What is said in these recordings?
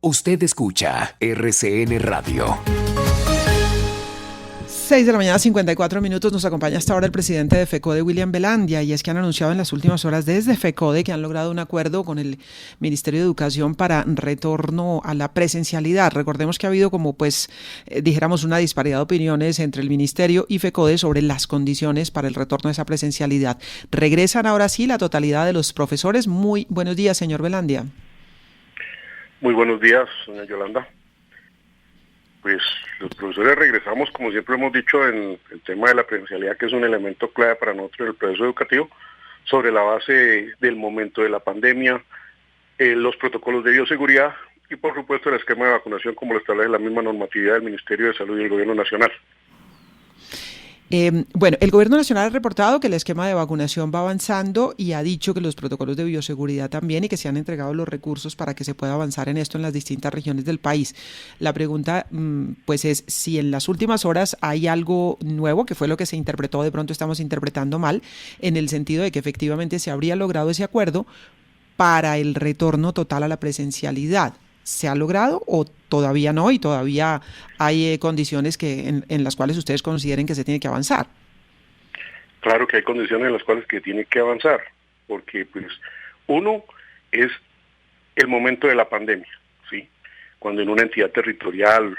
Usted escucha RCN Radio. 6:54 a.m. Nos acompaña hasta ahora el presidente de FECODE, William Velandia, y es que han anunciado en las últimas horas desde FECODE que han logrado un acuerdo con el Ministerio de Educación para retorno a la presencialidad. Recordemos que ha habido dijéramos una disparidad de opiniones entre el Ministerio y FECODE sobre las condiciones para el retorno a esa presencialidad. Regresan ahora sí la totalidad de los profesores. Muy buenos días, señor Velandia. Muy buenos días, doña Yolanda. Pues los profesores regresamos, como siempre hemos dicho, en el tema de la presencialidad, que es un elemento clave para nosotros en el proceso educativo, sobre la base del momento de la pandemia, los protocolos de bioseguridad y, por supuesto, el esquema de vacunación, como lo establece la misma normatividad del Ministerio de Salud y del Gobierno Nacional. El Gobierno Nacional ha reportado que el esquema de vacunación va avanzando y ha dicho que los protocolos de bioseguridad también, y que se han entregado los recursos para que se pueda avanzar en esto en las distintas regiones del país. La pregunta es si en las últimas horas hay algo nuevo, que fue lo que se interpretó, de pronto estamos interpretando mal, en el sentido de que efectivamente se habría logrado ese acuerdo para el retorno total a la presencialidad. ¿Se ha logrado o todavía no? Y todavía hay condiciones en las cuales ustedes consideren que se tiene que avanzar. Claro que hay condiciones en las cuales que tiene que avanzar, porque uno es el momento de la pandemia, ¿sí? Cuando en una entidad territorial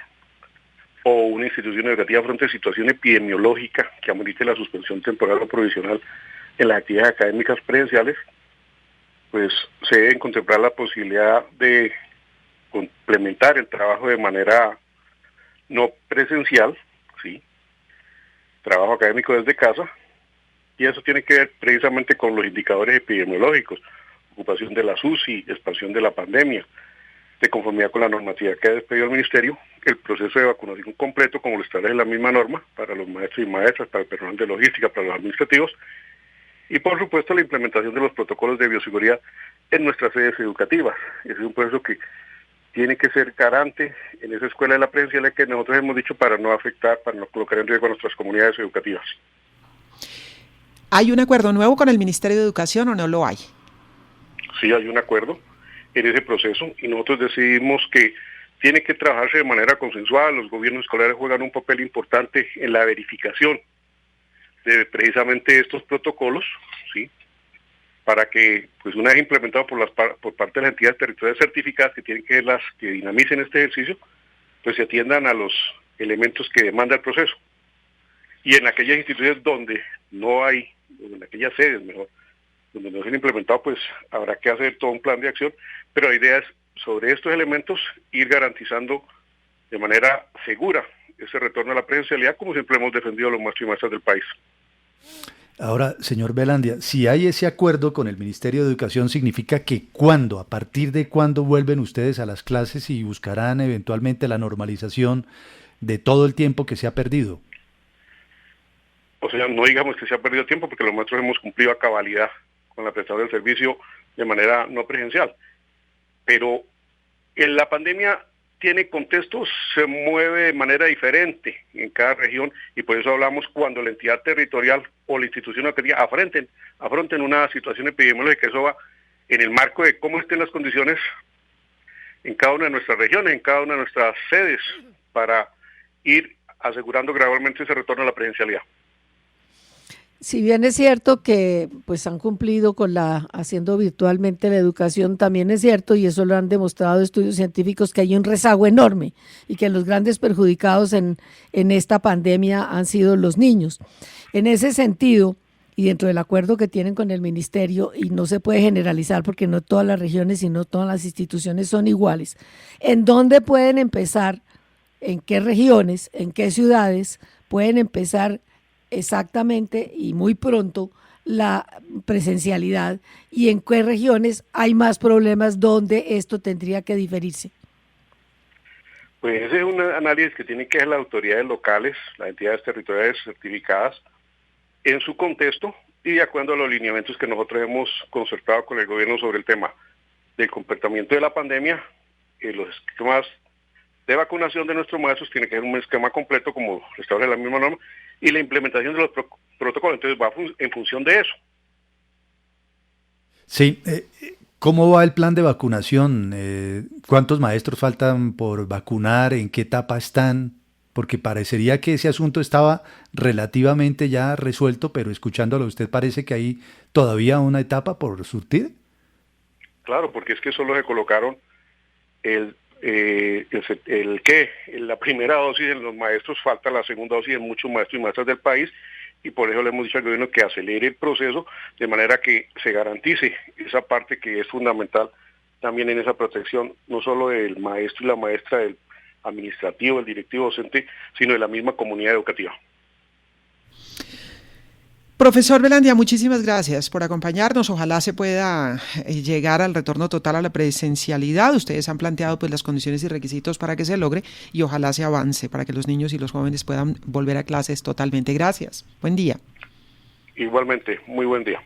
o una institución educativa frente a situación epidemiológica que amerite la suspensión temporal o provisional en las actividades académicas presenciales, se debe contemplar la posibilidad de complementar el trabajo de manera no presencial, ¿sí? Trabajo académico desde casa, y eso tiene que ver precisamente con los indicadores epidemiológicos, ocupación de las UCI, expansión de la pandemia, de conformidad con la normatividad que ha despedido el Ministerio, el proceso de vacunación completo, como lo establece la misma norma, para los maestros y maestras, para el personal de logística, para los administrativos, y por supuesto la implementación de los protocolos de bioseguridad en nuestras sedes educativas. Ese es un proceso que tiene que ser garante en esa escuela de la presencialidad que nosotros hemos dicho para no afectar, para no colocar en riesgo a nuestras comunidades educativas. ¿Hay un acuerdo nuevo con el Ministerio de Educación o no lo hay? Sí, hay un acuerdo en ese proceso y nosotros decidimos que tiene que trabajarse de manera consensuada. Los gobiernos escolares juegan un papel importante en la verificación de precisamente estos protocolos, ¿sí? Para que, una vez implementado por parte de las entidades territoriales certificadas, que tienen que ser las que dinamicen este ejercicio, se atiendan a los elementos que demanda el proceso. Y en aquellas instituciones donde no hay, en aquellas sedes mejor, donde no se han implementado, habrá que hacer todo un plan de acción, pero la idea es, sobre estos elementos, ir garantizando de manera segura ese retorno a la presencialidad, como siempre hemos defendido los maestros y maestras del país. Ahora, señor Velandia, si hay ese acuerdo con el Ministerio de Educación, ¿significa que a partir de cuándo vuelven ustedes a las clases y buscarán eventualmente la normalización de todo el tiempo que se ha perdido? O sea, no digamos que se ha perdido tiempo, porque los maestros hemos cumplido a cabalidad con la prestación del servicio de manera no presencial. Pero en la pandemia tiene contextos, se mueve de manera diferente en cada región, y por eso hablamos cuando la entidad territorial o la institución educativa afronten una situación epidemiológica. Eso va en el marco de cómo estén las condiciones en cada una de nuestras regiones, en cada una de nuestras sedes, para ir asegurando gradualmente ese retorno a la presencialidad. Si bien es cierto que han cumplido con haciendo virtualmente la educación, también es cierto, y eso lo han demostrado estudios científicos, que hay un rezago enorme y que los grandes perjudicados en esta pandemia han sido los niños. En ese sentido, y dentro del acuerdo que tienen con el ministerio, y no se puede generalizar porque no todas las regiones y no todas las instituciones son iguales, ¿en dónde pueden empezar? ¿En qué regiones? ¿En qué ciudades pueden empezar exactamente y muy pronto la presencialidad, y en qué regiones hay más problemas donde esto tendría que diferirse? Ese es un análisis que tienen que hacer las autoridades locales, las entidades territoriales certificadas, en su contexto y de acuerdo a los lineamientos que nosotros hemos concertado con el gobierno sobre el tema del comportamiento de la pandemia. Los esquemas de vacunación de nuestros maestros tiene que ser un esquema completo, como establece la misma norma, y la implementación de los protocolos, entonces va en función de eso. Sí, ¿Cómo va el plan de vacunación? ¿Cuántos maestros faltan por vacunar? ¿En qué etapa están? Porque parecería que ese asunto estaba relativamente ya resuelto, pero escuchándolo a usted parece que hay todavía una etapa por surtir. Claro, porque es que solo se colocaron la primera dosis en los maestros, falta la segunda dosis en muchos maestros y maestras del país, y por eso le hemos dicho al gobierno que acelere el proceso de manera que se garantice esa parte que es fundamental también en esa protección, no solo del maestro y la maestra, del administrativo, el directivo docente, sino de la misma comunidad educativa. Profesor Velandia, muchísimas gracias por acompañarnos. Ojalá se pueda llegar al retorno total a la presencialidad. Ustedes han planteado pues las condiciones y requisitos para que se logre y ojalá se avance para que los niños y los jóvenes puedan volver a clases totalmente. Gracias. Buen día. Igualmente, muy buen día.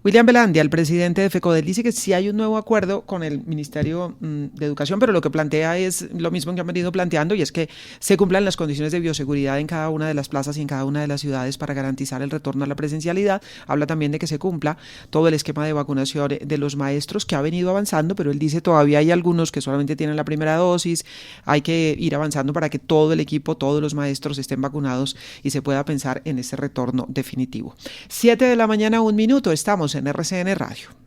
William Velandia, el presidente de FECODEL, dice que sí hay un nuevo acuerdo con el Ministerio de Educación, pero lo que plantea es lo mismo que han venido planteando y es que se cumplan las condiciones de bioseguridad en cada una de las plazas y en cada una de las ciudades para garantizar el retorno a la presencialidad. Habla también de que se cumpla todo el esquema de vacunación de los maestros que ha venido avanzando, pero él dice todavía hay algunos que solamente tienen la primera dosis, hay que ir avanzando para que todo el equipo, todos los maestros estén vacunados y se pueda pensar en ese retorno definitivo. 7 de la mañana, 1 minuto, estamos en RCN Radio.